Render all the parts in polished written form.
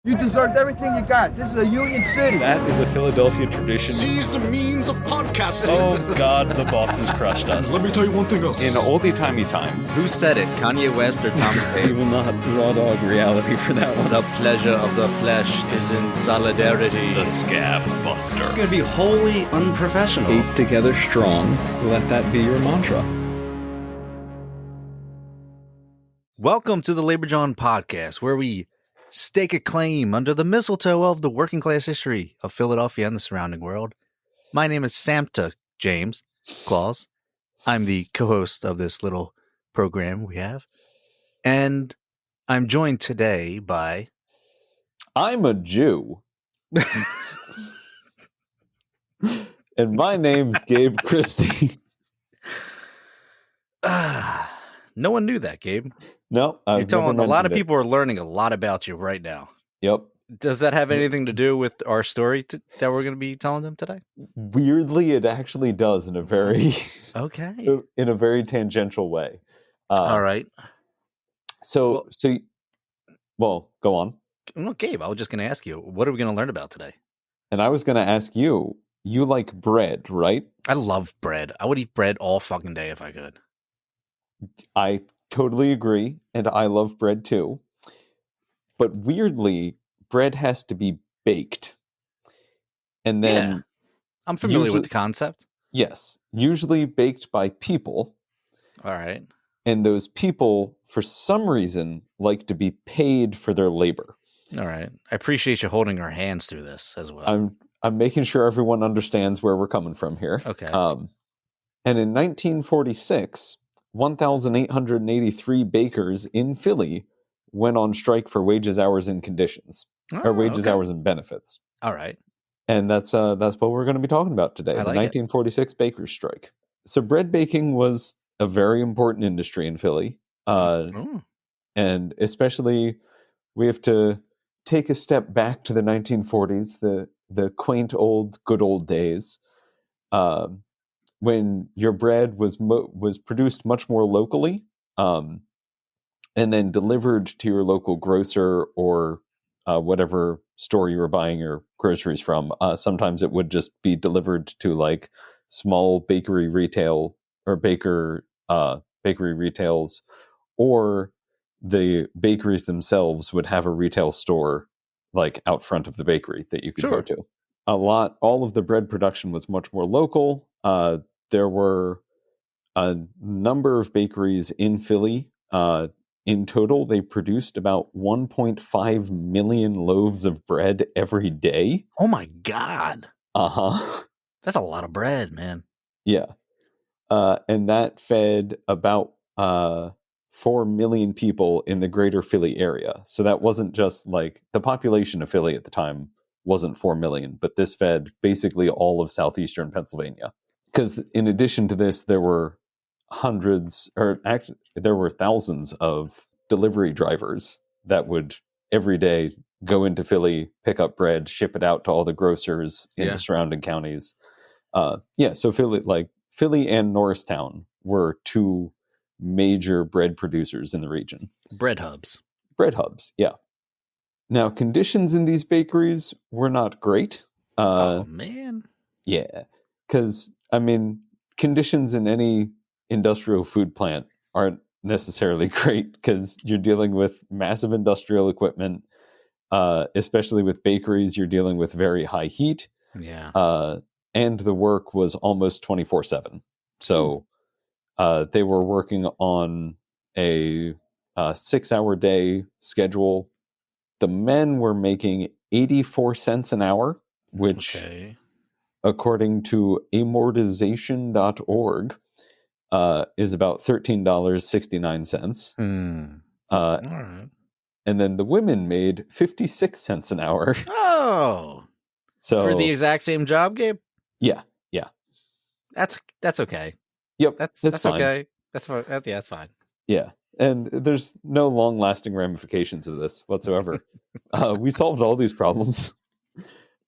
You deserved everything you got. This is a union city. That is a Philadelphia tradition. Seize the means of podcasting. Oh, God, the boss has crushed us. Let me tell you one thing else. In oldie-timey times, Who said it? Kanye West or Thomas we Paine? will not raw dog reality for that one. The pleasure of the flesh is in solidarity. The Scab Buster. It's going to be wholly unprofessional. Eight together strong. Let that be your mantra. Welcome to the Labor John podcast, where we stake a claim under the mistletoe of the working class history of Philadelphia and the surrounding world. My name is Samta James Claus. I'm the co-host of this little program we have. And I'm joined today by... I'm a Jew. And my name's Gabe Christie. No one knew that, Gabe. No, You're telling a lot of people are learning a lot about you right now. Yep. Does that have anything to do with our story that we're going to be telling them today? Weirdly, it actually does in a very Okay. in a very tangential way. All right. So go on. Well, Gabe, I was just going to ask you, what are we going to learn about today? And I was going to ask you. You like bread, right? I love bread. I would eat bread all fucking day if I could. I totally agree, and I love bread too. But weirdly, bread has to be baked. And then... Yeah. I'm familiar with the concept. Yes. Usually baked by people. All right. And those people, for some reason, like to be paid for their labor. All right. I appreciate you holding our hands through this as well. I'm making sure everyone understands where we're coming from here. Okay. And in 1946... 1,883 bakers in Philly went on strike for wages, hours, and conditions, or wages, hours, and benefits. All right. And that's what we're going to be talking about today, the 1946 bakers' strike. So bread baking was a very important industry in Philly. And especially, we have to take a step back to the 1940s, the quaint good old days. When your bread was produced much more locally, and then delivered to your local grocer or whatever store you were buying your groceries from. Sometimes it would just be delivered to like small bakery retail or bakery retails, or the bakeries themselves would have a retail store like out front of the bakery that you could go to. All of the bread production was much more local. There were a number of bakeries in Philly. In total, they produced about 1.5 million loaves of bread every day. Oh my God. Uh-huh. That's a lot of bread, man. Yeah. And that fed about 4 million people in the greater Philly area. So that wasn't just like the population of Philly at the time wasn't 4 million, but this fed basically all of southeastern Pennsylvania. Because in addition to this, there were thousands of delivery drivers that would every day go into Philly, pick up bread, ship it out to all the grocers in the surrounding counties. So Philly and Norristown were two major bread producers in the region. Bread hubs, yeah. Now, conditions in these bakeries were not great. Oh, man. Yeah, because, conditions in any industrial food plant aren't necessarily great because you're dealing with massive industrial equipment, especially with bakeries, you're dealing with very high heat. Yeah. And the work was almost 24/7. So they were working on a 6-hour day schedule. The men were making 84 cents an hour, which, according to amortization.org, is about $13.69. All right. And then the women made 56 cents an hour. Oh. So for the exact same job, Gabe? Yeah. That's okay. Yep. That's fine. okay. That's fine. That's fine. Yeah. And there's no long-lasting ramifications of this whatsoever. We solved all these problems.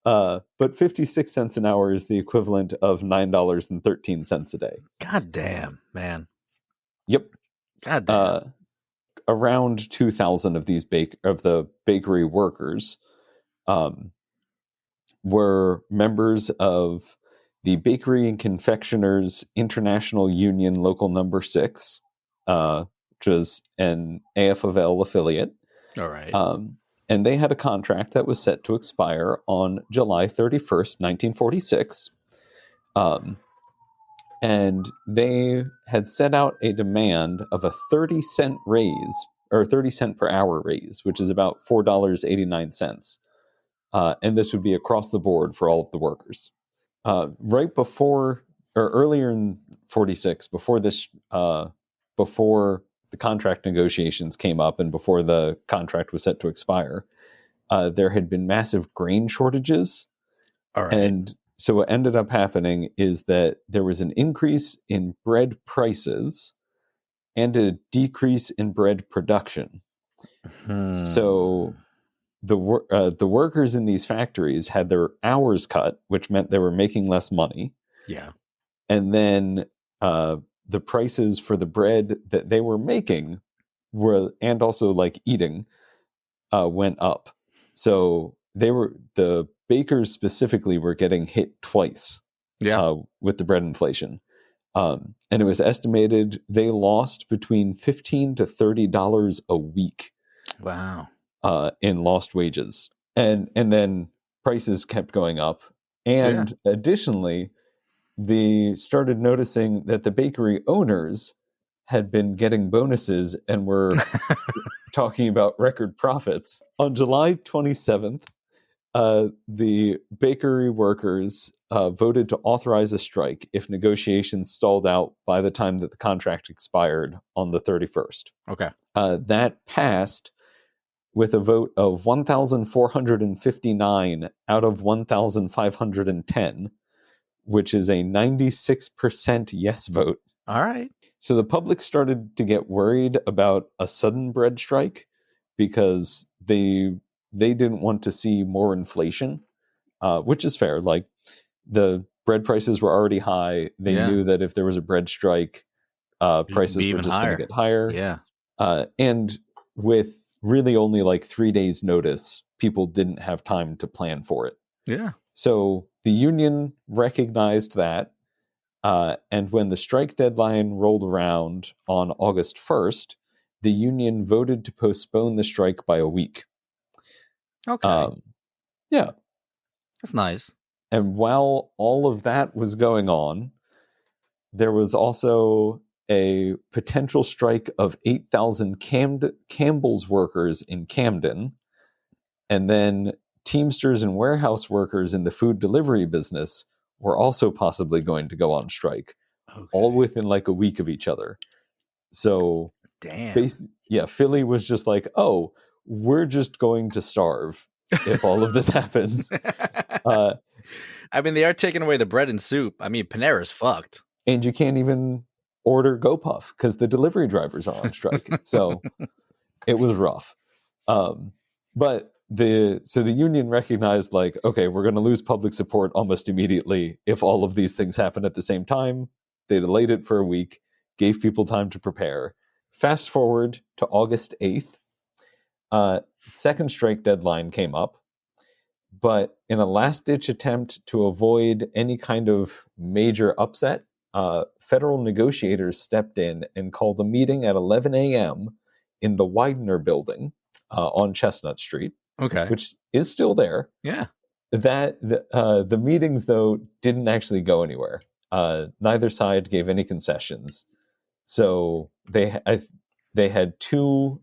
But 56 cents an hour is the equivalent of $9.13 a day. God damn, man. Yep. God damn. around 2,000 of these the bakery workers were members of the Bakery and Confectioners International Union Local Number 6, which was an AFL affiliate. All right. And they had a contract that was set to expire on July 31st, 1946. And they had set out a demand of a 30-cent raise, or 30-cent per hour raise, which is about $4.89. And this would be across the board for all of the workers. Right before, or earlier in 46, before the contract negotiations came up and before the contract was set to expire, there had been massive grain shortages. All right. And so what ended up happening is that there was an increase in bread prices and a decrease in bread production. So the workers in these factories had their hours cut, which meant they were making less money. Yeah. And then the prices for the bread that they were making and also like eating, went up. So the bakers specifically were getting hit twice with the bread inflation. And it was estimated they lost between $15 to $30 a week. Wow. In lost wages. And then prices kept going up. And additionally, they started noticing that the bakery owners had been getting bonuses and were talking about record profits. On July 27th, the bakery workers voted to authorize a strike if negotiations stalled out by the time that the contract expired on the 31st. Okay. That passed with a vote of 1,459 out of 1,510, which is a 96% yes vote. All right. So the public started to get worried about a sudden bread strike because they didn't want to see more inflation, which is fair. Like, the bread prices were already high. They knew that if there was a bread strike, prices were just going to get higher. Yeah. And with really only like 3 days notice, people didn't have time to plan for it. Yeah. So the union recognized that. And when the strike deadline rolled around on August 1st, the union voted to postpone the strike by a week. Okay. Yeah. That's nice. And while all of that was going on, there was also a potential strike of 8,000 Campbell's workers in Camden. And then Teamsters and warehouse workers in the food delivery business were also possibly going to go on strike, all within like a week of each other. So, damn. Philly was just like, oh, we're just going to starve if all of this happens. I mean, they are taking away the bread and soup. I mean, Panera's fucked. And you can't even order GoPuff because the delivery drivers are on strike. So it was rough. But the union recognized, like, okay, we're going to lose public support almost immediately if all of these things happen at the same time. They delayed it for a week, gave people time to prepare. Fast forward to August 8th. Second strike deadline came up. But in a last-ditch attempt to avoid any kind of major upset, federal negotiators stepped in and called a meeting at 11 a.m. in the Widener building on Chestnut Street, which is still there. Yeah. The meetings, though, didn't actually go anywhere. Neither side gave any concessions. So they had two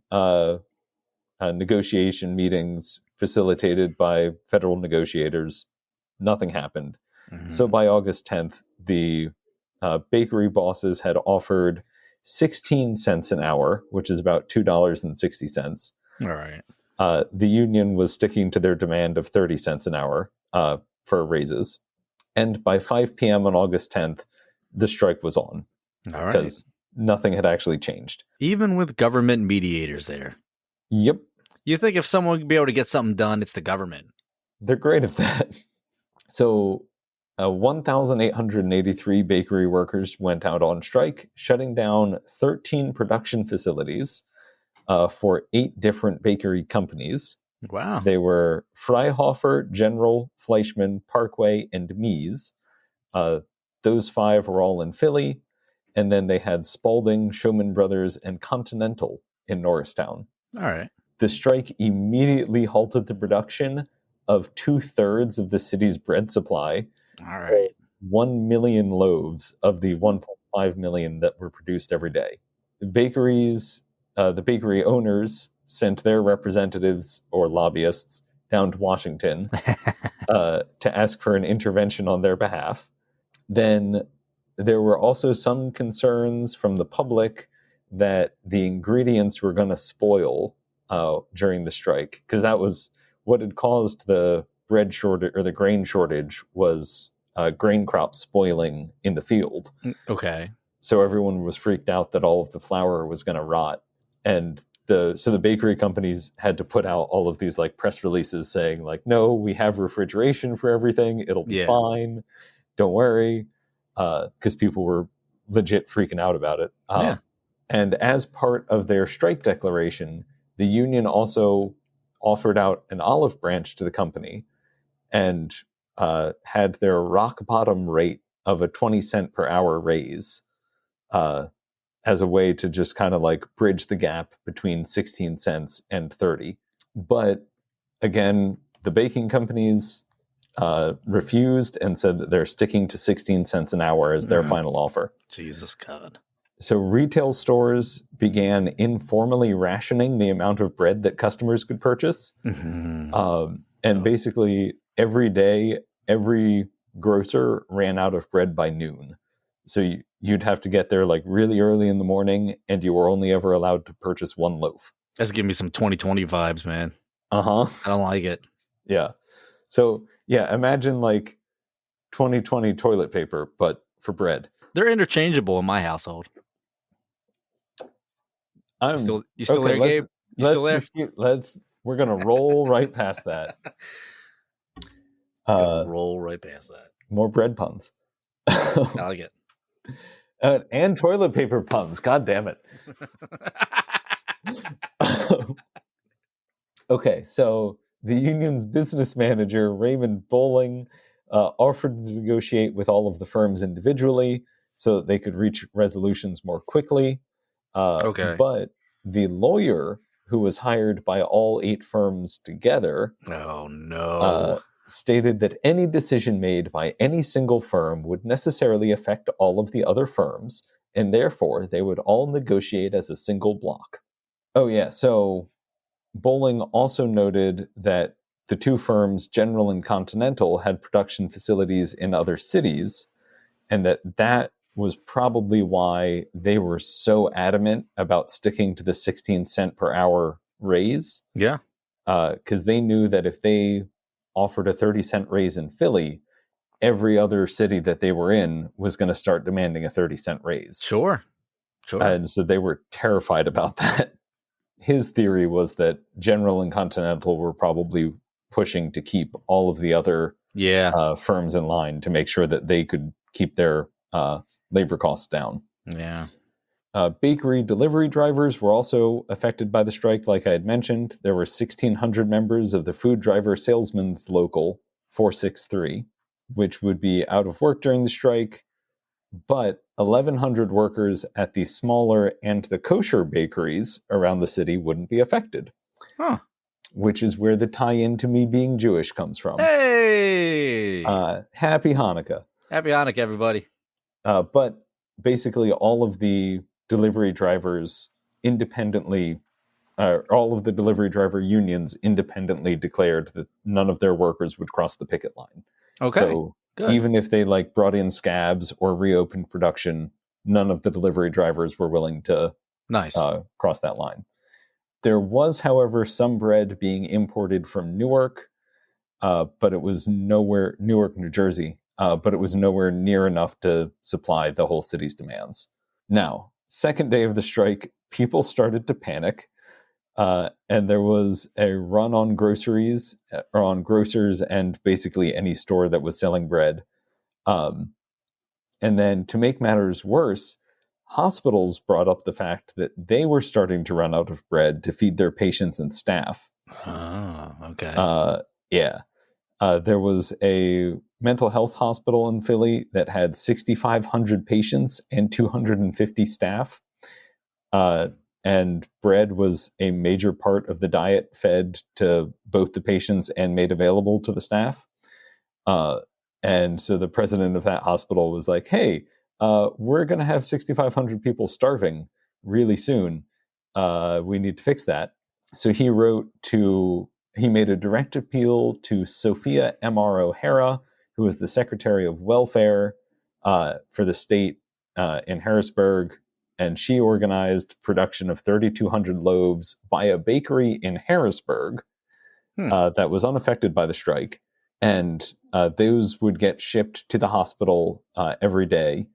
negotiation meetings facilitated by federal negotiators. Nothing happened. Mm-hmm. So by August 10th, the bakery bosses had offered 16 cents an hour, which is about $2.60. All right. The union was sticking to their demand of 30 cents an hour for raises. And by 5 p.m. on August 10th, the strike was on. All right. Because nothing had actually changed. Even with government mediators there. Yep. You think if someone would be able to get something done, it's the government. They're great at that. So 1,883 bakery workers went out on strike, shutting down 13 production facilities, for 8 different bakery companies. Wow. They were Freihofer, General, Fleischmann, Parkway, and Mies. Those 5 were all in Philly. And then they had Spalding, Showman Brothers, and Continental in Norristown. All right. The strike immediately halted the production of 2/3 of the city's bread supply. All right. 1 million loaves of the 1.5 million that were produced every day. The bakery owners sent their representatives or lobbyists down to Washington to ask for an intervention on their behalf. Then there were also some concerns from the public that the ingredients were going to spoil during the strike, because that was what had caused the bread shortage or the grain shortage, was grain crops spoiling in the field. Okay. So everyone was freaked out that all of the flour was going to rot, and the bakery companies had to put out all of these like press releases saying like, no, we have refrigeration for everything, it'll be fine, don't worry, because people were legit freaking out about it. And as part of their strike declaration, the union also offered out an olive branch to the company and had their rock bottom rate of a 20-cent per hour raise as a way to just kind of like bridge the gap between 16 cents and 30. But again, the baking companies refused and said that they're sticking to 16 cents an hour as their final offer. Jesus God. So retail stores began informally rationing the amount of bread that customers could purchase. And basically every day, every grocer ran out of bread by noon. So you'd have to get there like really early in the morning, and you were only ever allowed to purchase 1 loaf. That's giving me some 2020 vibes, man. I don't like it. Yeah. So yeah, imagine like 2020 toilet paper, but for bread. They're interchangeable in my household. You still okay, there, Gabe? You still there? We're gonna roll right past that. Roll right past that. More bread puns. I like it. And toilet paper puns. God damn it. Okay, so the union's business manager, Raymond Bowling, offered to negotiate with all of the firms individually so that they could reach resolutions more quickly. But the lawyer who was hired by all 8 firms together stated that any decision made by any single firm would necessarily affect all of the other firms, and therefore they would all negotiate as a single block. Oh yeah, so Bowling also noted that the 2 firms, General and Continental, had production facilities in other cities, and that was probably why they were so adamant about sticking to the 16 cent per hour raise. Yeah. Because they knew that if they offered a 30-cent raise in Philly, every other city that they were in was going to start demanding a 30-cent raise. Sure. And so they were terrified about that. His theory was that General and Continental were probably pushing to keep all of the other firms in line to make sure that they could keep their labor costs down. Yeah. Bakery delivery drivers were also affected by the strike, like I had mentioned. There were 1,600 members of the Food Driver Salesmen's Local 463, which would be out of work during the strike, but 1,100 workers at the smaller and the kosher bakeries around the city wouldn't be affected. Which is where the tie-in to me being Jewish comes from. Hey! Happy Hanukkah. Happy Hanukkah, everybody. But basically all of the delivery drivers independently, all of the delivery driver unions independently declared that none of their workers would cross the picket line. Okay. So good. Even if they like brought in scabs or reopened production, none of the delivery drivers were willing to cross that line. There was, however, some bread being imported from Newark, but it was Newark, New Jersey, but it was nowhere near enough to supply the whole city's demands. Now, second day of the strike, people started to panic, and there was a run on groceries, or on grocers and basically any store that was selling bread. And then to make matters worse, hospitals brought up the fact that they were starting to run out of bread to feed their patients and staff. Oh, okay. Yeah. There was a mental health hospital in Philly that had 6,500 patients and 250 staff. And bread was a major part of the diet fed to both the patients and made available to the staff. And so the president of that hospital was like, hey, we're going to have 6,500 people starving really soon. We need to fix that. So he made a direct appeal to Sophia M.R. O'Hara, who was the Secretary of Welfare for the state in Harrisburg. And she organized production of 3,200 loaves by a bakery in Harrisburg that was unaffected by the strike. And those would get shipped to the hospital every day.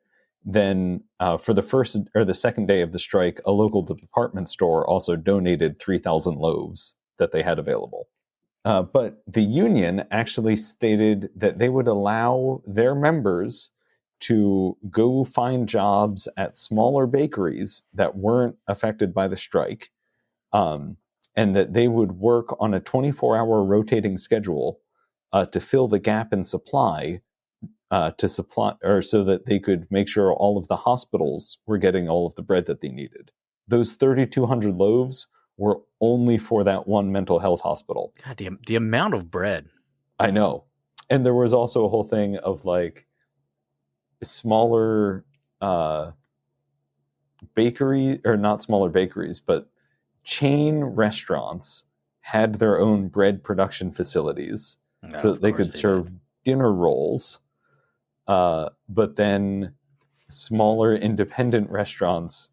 Then for the first or the second day of the strike, a local department store also donated 3,000 loaves that they had available. But the union actually stated that they would allow their members to go find jobs at smaller bakeries that weren't affected by the strike, and that they would work on a 24-hour rotating schedule to fill the gap in supply, so that they could make sure all of the hospitals were getting all of the bread that they needed. Those 3,200 loaves were only for that one mental health hospital. God, the amount of bread. I know. And there was also a whole thing of like smaller bakery, or not smaller bakeries, but chain restaurants had their own bread production facilities so that they could serve dinner rolls. But then smaller independent restaurants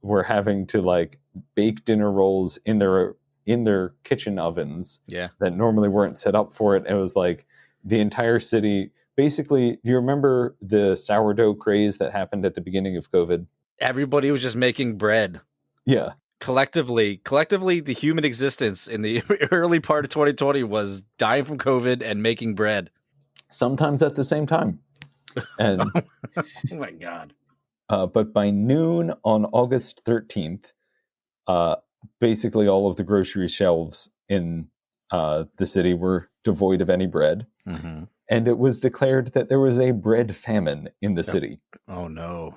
were having to like bake dinner rolls in their kitchen ovens that normally weren't set up for it. It was like the entire city. Basically, do you remember the sourdough craze that happened at the beginning of COVID? Everybody was just making bread. Yeah. Collectively, the human existence in the early part of 2020 was dying from COVID and making bread. Sometimes at the same time. And oh my God. But by noon on August 13th, basically all of the grocery shelves in the city were devoid of any bread. Mm-hmm. And it was declared that there was a bread famine in the city. Oh, no.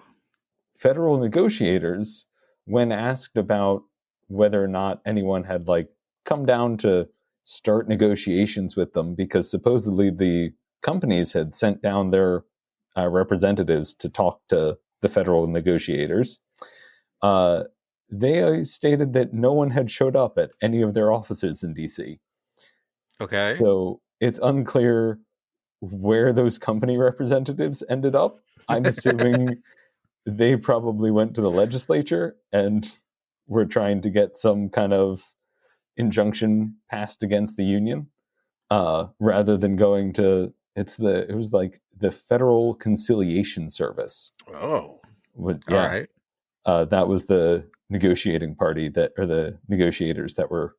Federal negotiators, when asked about whether or not anyone had like come down to start negotiations with them, because supposedly the companies had sent down their representatives to talk to the federal negotiators, they stated that no one had showed up at any of their offices in DC. Okay. So it's unclear where those company representatives ended up. I'm assuming they probably went to the legislature and were trying to get some kind of injunction passed against the union, rather than going to it was like the Federal Conciliation Service. Oh, Yeah. All right. That was the negotiating party the negotiators that were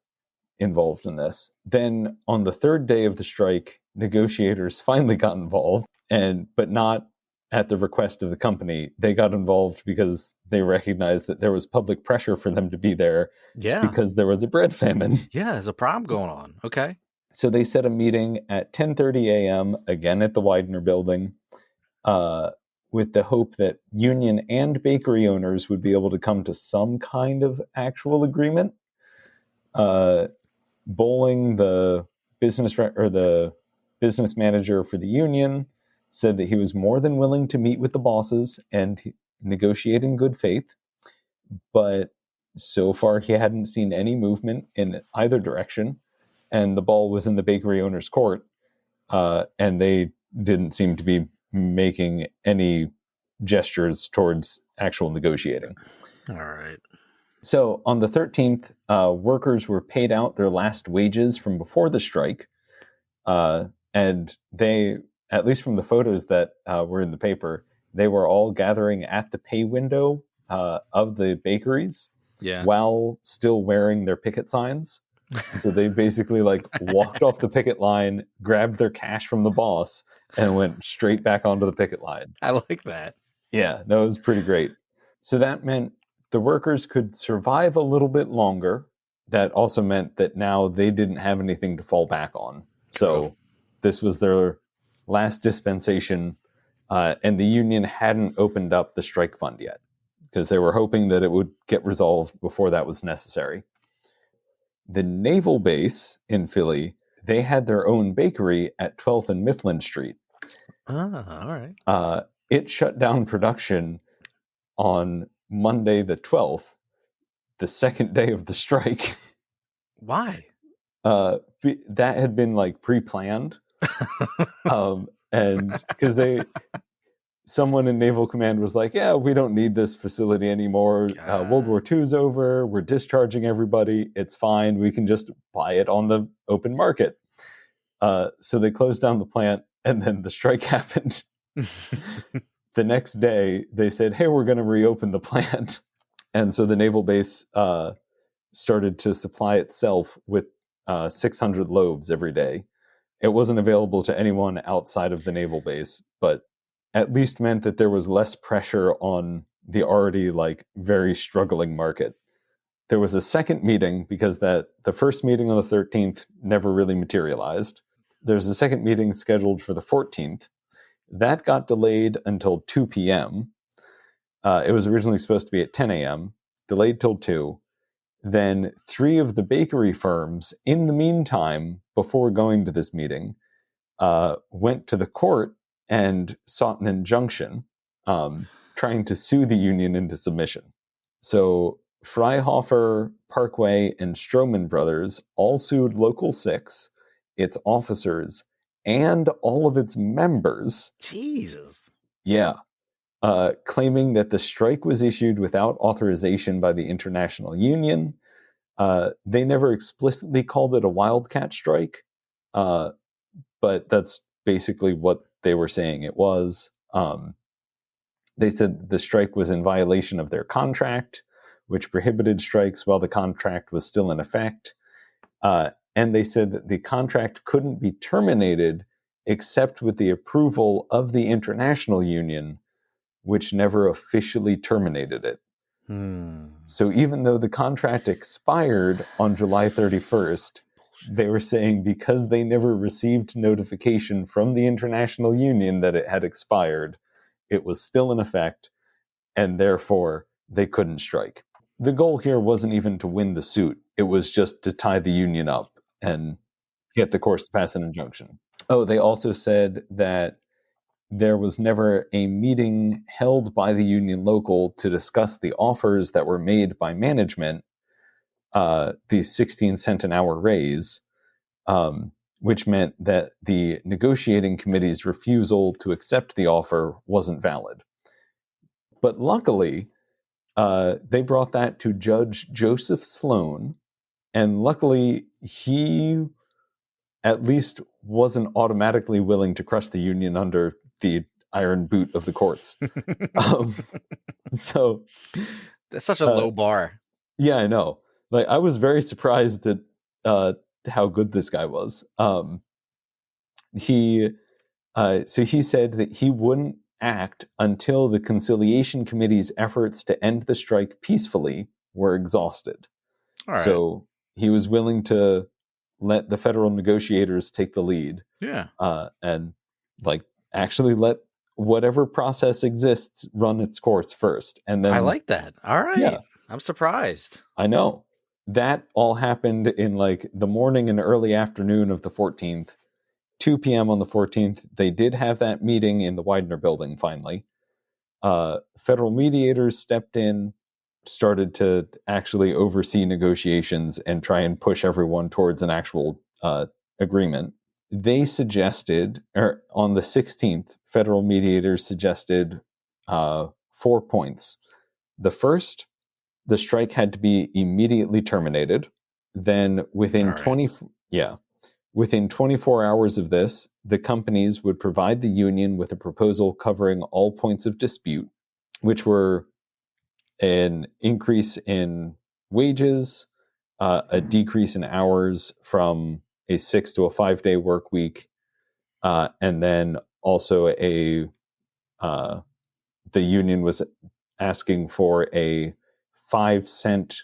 involved in this. Then on the third day of the strike, negotiators finally got involved, but not at the request of the company. They got involved because they recognized that there was public pressure for them to be there. Yeah. Because there was a bread famine. Yeah, there's a problem going on. Okay. So they set a meeting at 10:30 a.m. again at the Widener building, with the hope that union and bakery owners would be able to come to some kind of actual agreement. Bowling, the business manager for the union, said that he was more than willing to meet with the bosses and negotiate in good faith, but so far he hadn't seen any movement in either direction, and the ball was in the bakery owner's court, and they didn't seem to be making any gestures towards actual negotiating. All right. So on the 13th, workers were paid out their last wages from before the strike, and they, at least from the photos that were in the paper, they were all gathering at the pay window of the bakeries, while still wearing their picket signs. So they basically like walked off the picket line, grabbed their cash from the boss, and went straight back onto the picket line. I like that. Yeah, no, it was pretty great. So that meant the workers could survive a little bit longer. That also meant that now they didn't have anything to fall back on. So this was their last dispensation, and the union hadn't opened up the strike fund yet because they were hoping that it would get resolved before that was necessary. The naval base in Philly, they had their own bakery at 12th and Mifflin Street. Ah, all right. It shut down production on Monday the 12th, the second day of the strike. Why? That had been like pre-planned. And because someone in Naval Command was like, yeah, we don't need this facility anymore. World War II's over. We're discharging everybody. It's fine. We can just buy it on the open market. So they closed down the plant, and then the strike happened. The next day, they said, hey, we're going to reopen the plant. And so the naval base started to supply itself with 600 loaves every day. It wasn't available to anyone outside of the naval base, but at least meant that there was less pressure on the already like very struggling market. There was a second meeting because the first meeting on the 13th never really materialized. There's a second meeting scheduled for the 14th. That got delayed until 2 p.m. It was originally supposed to be at 10 a.m., delayed till 2. Then 3 of the bakery firms, in the meantime, before going to this meeting, went to the court and sought an injunction, trying to sue the union into submission. So Freihofer, Parkway, and Stroman Brothers all sued Local 6, its officers, and all of its members. Jesus. Yeah. Claiming that the strike was issued without authorization by the International Union. They never explicitly called it a wildcat strike, but that's basically what they were saying it was. They said the strike was in violation of their contract, which prohibited strikes while the contract was still in effect. And they said that the contract couldn't be terminated except with the approval of the International Union, which never officially terminated it. So even though the contract expired on July 31st, they were saying because they never received notification from the International Union that it had expired, it was still in effect, and therefore they couldn't strike. The goal here wasn't even to win the suit. It was just to tie the union up and get the courts to pass an injunction. Oh, they also said that there was never a meeting held by the union local to discuss the offers that were made by management, the 16 cent an hour raise, which meant that the negotiating committee's refusal to accept the offer wasn't valid. But luckily, they brought that to Judge Joseph Sloan, and luckily he at least wasn't automatically willing to crush the union under the iron boot of the courts. So that's such a low bar. Yeah, I know. Like, I was very surprised at how good this guy was. So he said that he wouldn't act until the conciliation committee's efforts to end the strike peacefully were exhausted. All right. So he was willing to let the federal negotiators take the lead. Yeah. And like actually let whatever process exists run its course first. And then I like that. All right. Yeah. I'm surprised. I know. That all happened in like the morning and early afternoon of the 14th. 2 p.m. on the 14th, they did have that meeting in the Widener building finally. Federal mediators stepped in, started to actually oversee negotiations and try and push everyone towards an actual agreement. They suggested, or on the 16th, federal mediators suggested 4 points. The first, the strike had to be immediately terminated. Then within 24 hours of this, the companies would provide the union with a proposal covering all points of dispute, which were an increase in wages, a decrease in hours from a 6 to a 5 day work week, and then also the union was asking for a 5 cent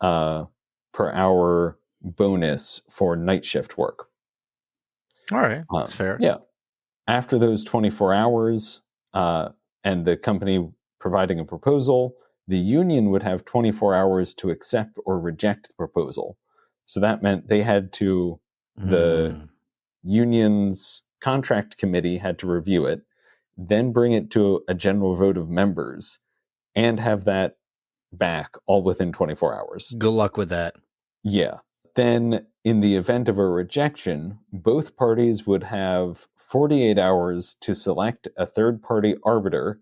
per hour bonus for night shift work. All right. That's fair. Yeah. After those 24 hours and the company providing a proposal, the union would have 24 hours to accept or reject the proposal. So that meant they had to, the union's contract committee had to review it, then bring it to a general vote of members, and have that back all within 24 hours. Good luck with that. Yeah. Then, in the event of a rejection, both parties would have 48 hours to select a third-party arbiter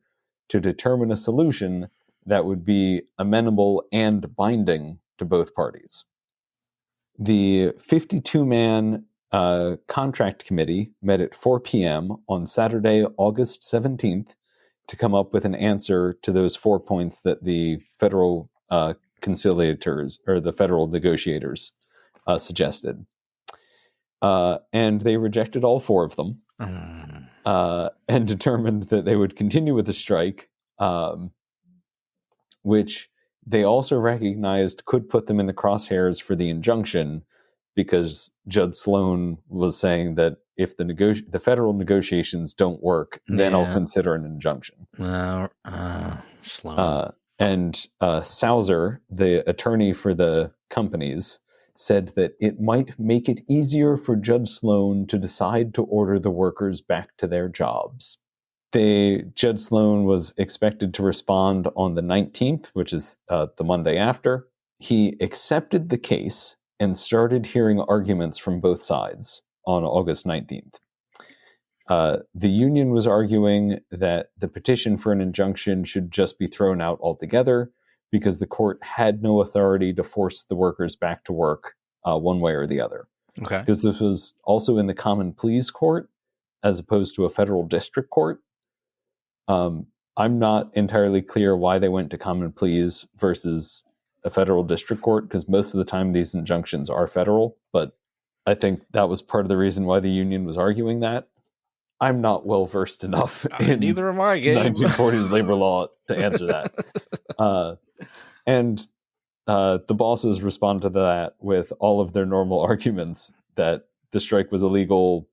to determine a solution that would be amenable and binding to both parties. The 52-man contract committee met at 4 p.m. on Saturday, August 17th, to come up with an answer to those 4 points that the federal conciliators, or the federal negotiators, suggested. And they rejected all 4 of them and determined that they would continue with the strike, which they also recognized could put them in the crosshairs for the injunction, because Judge Sloan was saying that if the federal negotiations don't work, then I'll consider an injunction. Sloan. And Sauser, the attorney for the companies, said that it might make it easier for Judge Sloan to decide to order the workers back to their jobs. Judge Sloan was expected to respond on the 19th, which is the Monday after. He accepted the case and started hearing arguments from both sides on August 19th. The union was arguing that the petition for an injunction should just be thrown out altogether, because the court had no authority to force the workers back to work one way or the other. Okay. Because this was also in the common pleas court as opposed to a federal district court. I'm not entirely clear why they went to common pleas versus a federal district court, because most of the time these injunctions are federal, but I think that was part of the reason why the union was arguing that. I'm not well versed enough in neither am I, Gabe. 1940s labor law to answer that. And the bosses responded to that with all of their normal arguments that the strike was illegal,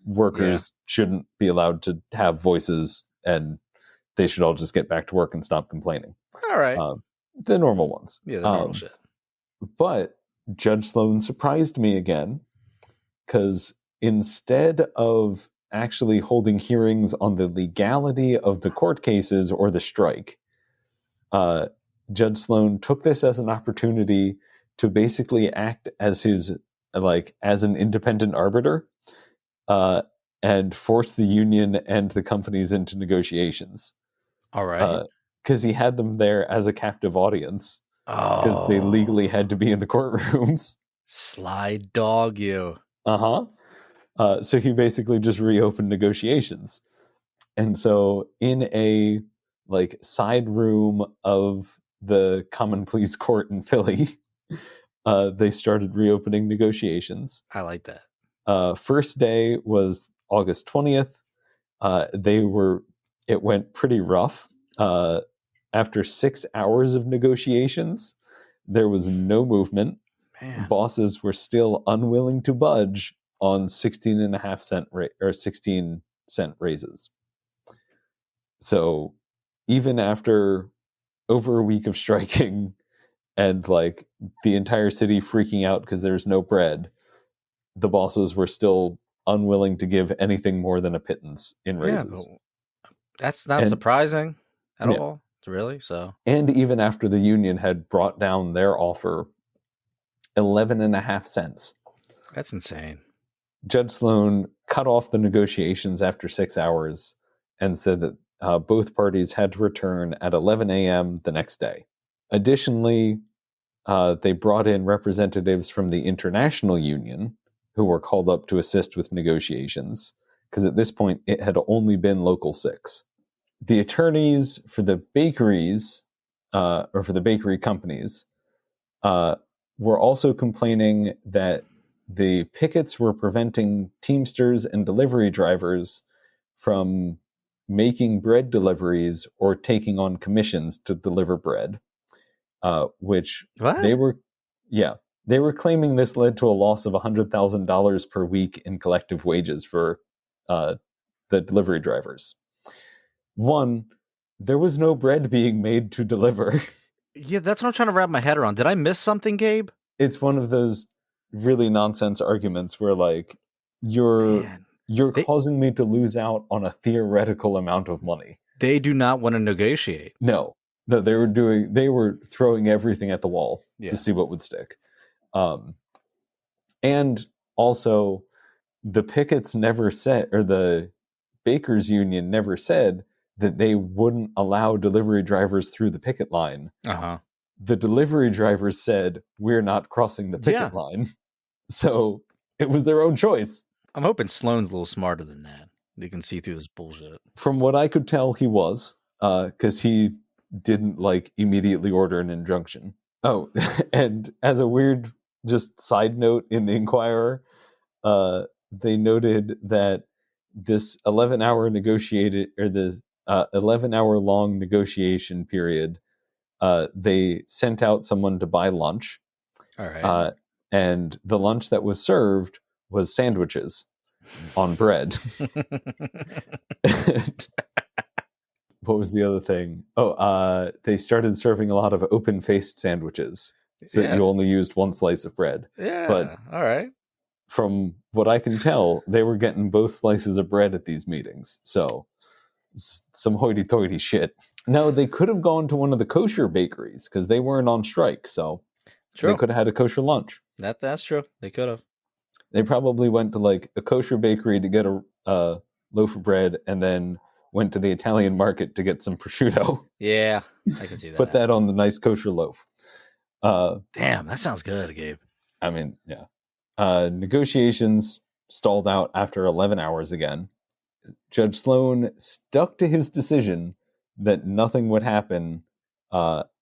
workers shouldn't be allowed to have voices, and they should all just get back to work and stop complaining. All right. The normal ones. Yeah, the normal shit. But Judge Sloan surprised me again, because instead of actually holding hearings on the legality of the court cases or the strike, Judge Sloan took this as an opportunity to basically act as as an independent arbiter, and force the union and the companies into negotiations. All right. Because he had them there as a captive audience, because they legally had to be in the courtrooms. Sly dog, you. So he basically just reopened negotiations. And so in a side room of the common pleas court in Philly, they started reopening negotiations. I like that. First day was August 20th. It went pretty rough. After 6 hours of negotiations, there was no movement. Man. Bosses were still unwilling to budge on 16 cent raises. So even after over a week of striking and the entire city freaking out because there's no bread, the bosses were still unwilling to give anything more than a pittance in raises. That's not surprising at all, really. So, and even after the union had brought down their offer 11.5 cents. That's insane. Judge Sloan cut off the negotiations after 6 hours and said that both parties had to return at 11 a.m. the next day. Additionally, they brought in representatives from the International Union who were called up to assist with negotiations, because at this point it had only been Local 6. The attorneys for the bakeries, or for the bakery companies, were also complaining that the pickets were preventing Teamsters and delivery drivers from making bread deliveries or taking on commissions to deliver bread, which What? they were claiming this led to a loss of $100,000 per week in collective wages for the delivery drivers. One, there was no bread being made to deliver. Yeah, that's what I'm trying to wrap my head around. Did I miss something, Gabe? It's one of those really nonsense arguments where like you're Man, they- causing me to lose out on a theoretical amount of money. They do not want to negotiate. No, they were throwing everything at the wall Yeah. to see what would stick. And also the pickets never said, or the bakers union never said that they wouldn't allow delivery drivers through the picket line. Uh-huh. The delivery drivers said, we're not crossing the picket line. So it was their own choice. I'm hoping Sloan's a little smarter than that. They can see through this bullshit. From what I could tell, he was, because he didn't like immediately order an injunction. Oh, and as a weird just side note in the Inquirer, they noted that this 11-hour negotiated, or the 11-hour long negotiation period, they sent out someone to buy lunch. All right. And the lunch that was served was sandwiches on bread. What was the other thing? Oh, they started serving a lot of open-faced sandwiches. So you only used one slice of bread. Yeah. But all right. From what I can tell, they were getting both slices of bread at these meetings. So some hoity-toity shit. No, they could have gone to one of the kosher bakeries because they weren't on strike. So True. they could have had a kosher lunch. That's true. They could have. They probably went to like a kosher bakery to get a loaf of bread and then went to the Italian market to get some prosciutto. Yeah, I can see that. Put that on the nice kosher loaf. Damn, that sounds good, Gabe. I mean, yeah. Negotiations stalled out after 11 hours again. Judge Sloan stuck to his decision that nothing would happen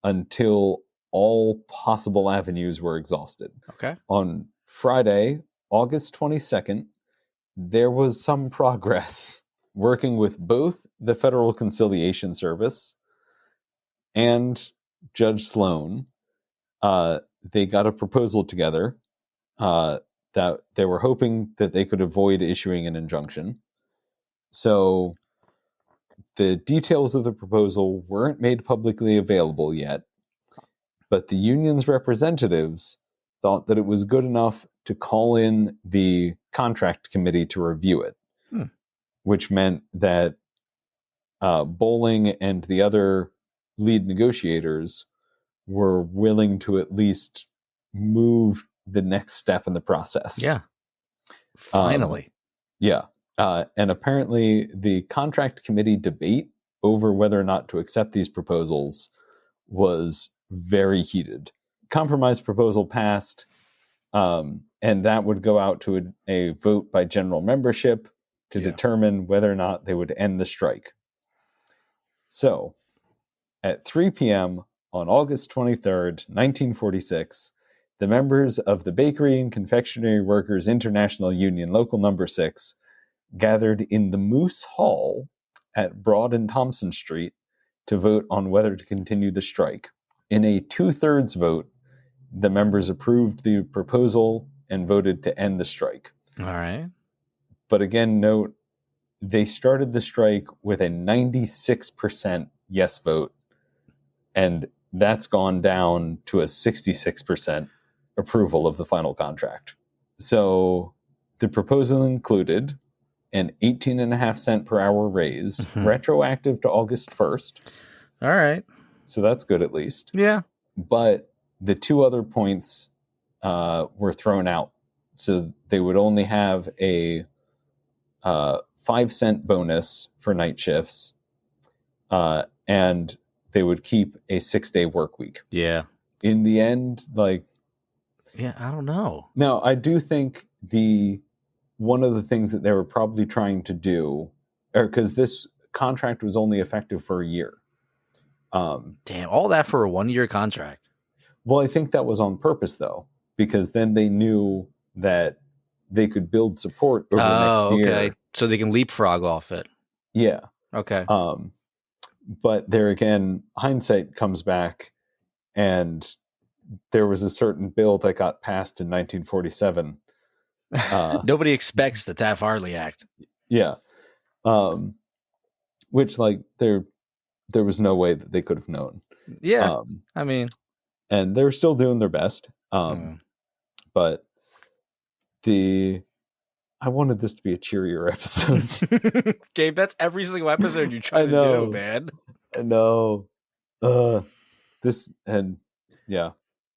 until all possible avenues were exhausted. Okay. On Friday, August 22nd, there was some progress working with both the Federal Conciliation Service and Judge Sloan. They got a proposal together that they were hoping that they could avoid issuing an injunction. So the details of the proposal weren't made publicly available yet, but the union's representatives thought that it was good enough to call in the contract committee to review it, which meant that Bowling and the other lead negotiators were willing to at least move the next step in the process. Yeah. Finally. And apparently the contract committee debate over whether or not to accept these proposals was very heated. Compromise proposal passed, and that would go out to a vote by general membership to determine whether or not they would end the strike. So, at 3 p.m. on August 23rd, 1946, the members of the Bakery and Confectionery Workers International Union Local Number 6 gathered in the Moose Hall at Broad and Thompson Street to vote on whether to continue the strike. In a 2/3 vote, the members approved the proposal and voted to end the strike. All right. But again, note, they started the strike with a 96% yes vote, and that's gone down to a 66% approval of the final contract. So the proposal included an 18.5 cent per hour raise, retroactive to August 1st. All right. So that's good at least. Yeah. But the two other points were thrown out. So they would only have a 5-cent bonus for night shifts, and they would keep a 6-day work week. Yeah. In the end, I don't know. No, I do think one of the things that they were probably trying to do, or because this contract was only effective for a year. Damn, all that for a 1-year contract. Well, I think that was on purpose, though, because then they knew that they could build support over the next year. Okay. So they can leapfrog off it. Yeah. Okay. But there again, hindsight comes back, and there was a certain bill that got passed in 1947. Nobody expects the Taft-Hartley Act. Yeah. Which, like, there was no way that they could have known. Yeah. I mean, and they were still doing their best. But I wanted this to be a cheerier episode. Gabe, that's every single episode you try to do, man. I know. This, and yeah,